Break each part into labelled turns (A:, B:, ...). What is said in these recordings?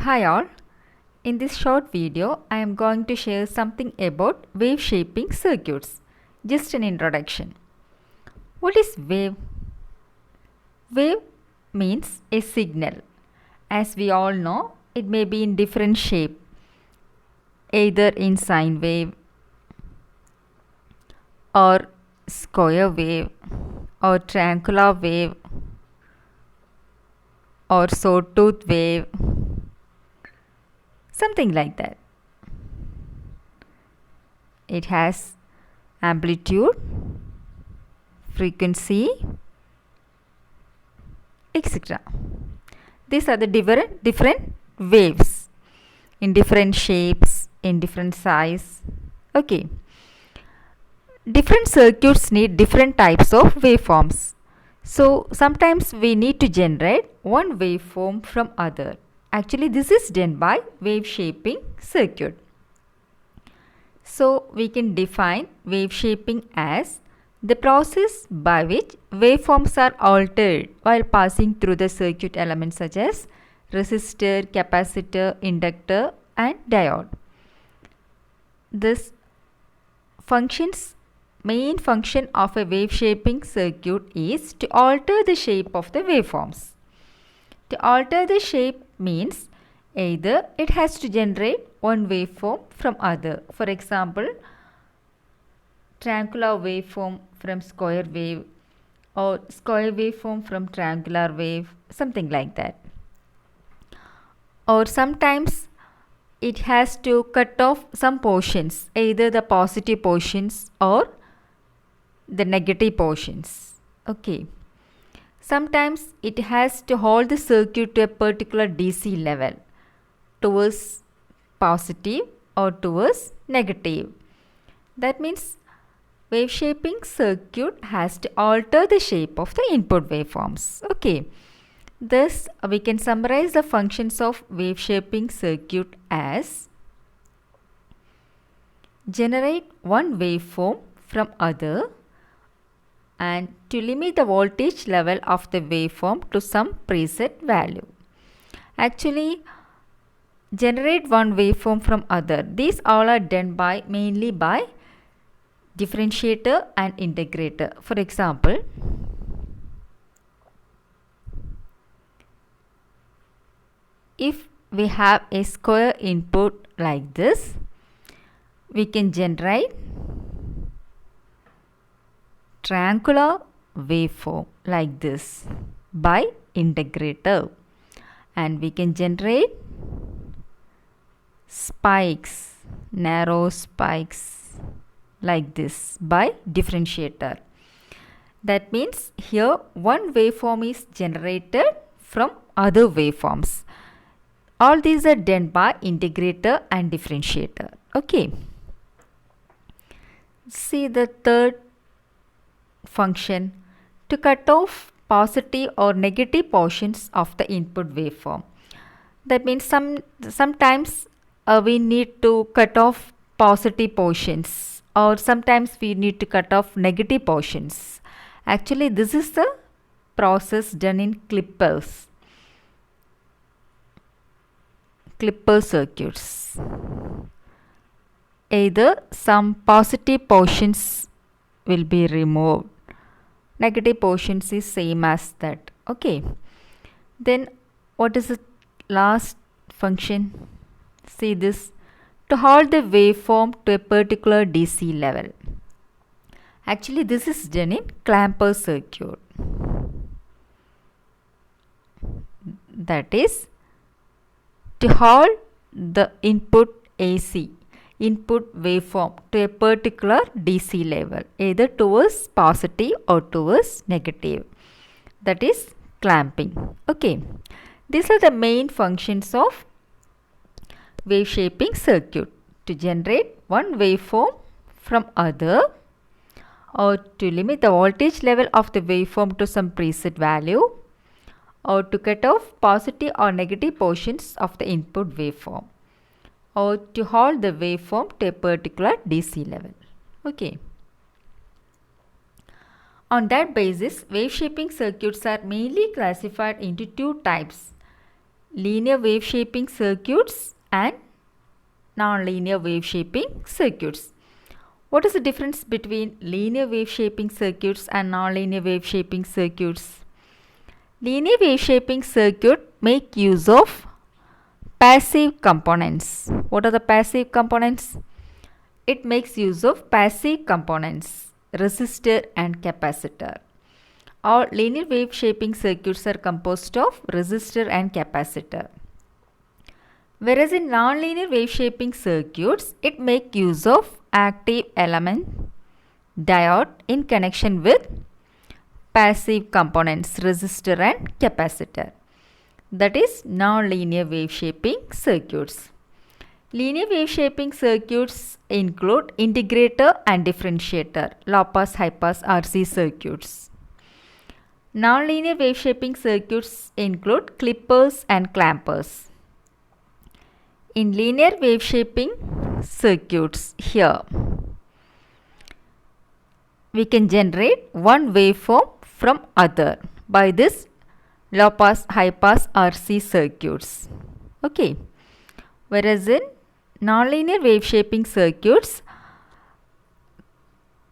A: Hi all, in this short video I am going to share something about wave shaping circuits. Just an introduction. What is wave? Wave means a signal. As we all know, it may be in different shape, either in sine wave or square wave or triangular wave or sawtooth wave, something like that. It has amplitude, frequency, etc. These are the different waves in different shapes, in different size. Okay. Different circuits need different types of waveforms. So sometimes we need to generate one waveform from other. Actually, this is done by wave shaping circuit. So we can define wave shaping as the process by which waveforms are altered while passing through the circuit elements such as resistor, capacitor, inductor and diode. This main function of a wave shaping circuit is to alter the shape of the waveforms. To alter the shape means either it has to generate one waveform from other. For example, triangular waveform from square wave or square waveform from triangular wave, something like that. Or sometimes it has to cut off some portions, either the positive portions or the negative portions. Okay. Sometimes it has to hold the circuit to a particular DC level towards positive or towards negative. That means wave shaping circuit has to alter the shape of the input waveforms. Okay. Thus, we can summarize the functions of wave shaping circuit as generate one waveform from other and to limit the voltage level of the waveform to some preset value. Actually, generate one waveform from other. These all are done mainly by differentiator and integrator. For example, if we have a square input like this, we can generate triangular waveform like this by integrator, and we can generate spikes, narrow spikes like this by differentiator. That means here one waveform is generated from other waveforms. All these are done by integrator and differentiator. Okay. See the third function, to cut off positive or negative portions of the input waveform. That means sometimes we need to cut off positive portions, or sometimes we need to cut off negative portions. Actually, this is the process done in clipper circuits. Either some positive portions will be removed, negative portions is same as that. Okay. Then what is the last function? See this, to hold the waveform to a particular DC level. Actually, this is done in clamper circuit. That is to hold the input AC, input waveform to a particular DC level, either towards positive or towards negative. That is clamping. Okay. These are the main functions of wave shaping circuit: to generate one waveform from other, or to limit the voltage level of the waveform to some preset value, or to cut off positive or negative portions of the input waveform, or to hold the waveform to a particular DC level. Okay. On that basis, wave shaping circuits are mainly classified into two types: linear wave shaping circuits and non-linear wave shaping circuits. What is the difference between linear wave shaping circuits and non-linear wave shaping circuits? Linear wave shaping circuit make use of passive components. What are the passive components? It makes use of passive components, resistor and capacitor. All linear wave shaping circuits are composed of resistor and capacitor. Whereas in non-linear wave shaping circuits, it makes use of active element, diode in connection with passive components, resistor and capacitor. That is non-linear wave shaping circuits. Linear wave shaping circuits include integrator and differentiator, low pass, high pass RC circuits. Non-linear wave shaping circuits include clippers and clampers. In linear wave shaping circuits, here we can generate one waveform from other by this low pass, high pass RC circuits. Okay. Whereas in nonlinear wave shaping circuits,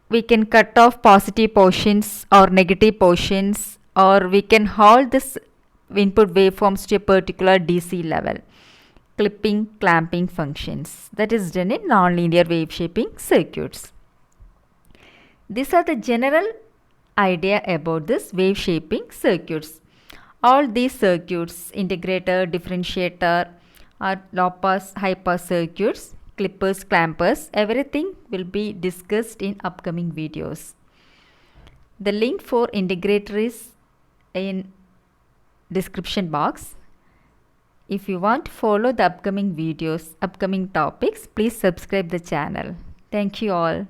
A: we can cut off positive portions or negative portions, or we can hold this input waveforms to a particular DC level. Clipping, clamping functions. That is done in nonlinear wave shaping circuits. These are the general idea about this wave shaping circuits. All these circuits, integrator, differentiator, or low pass, high pass circuits, clippers, clampers, everything will be discussed in upcoming videos. The link for integrator is in description box. If you want to follow the upcoming videos, upcoming topics, please subscribe the channel. Thank you all.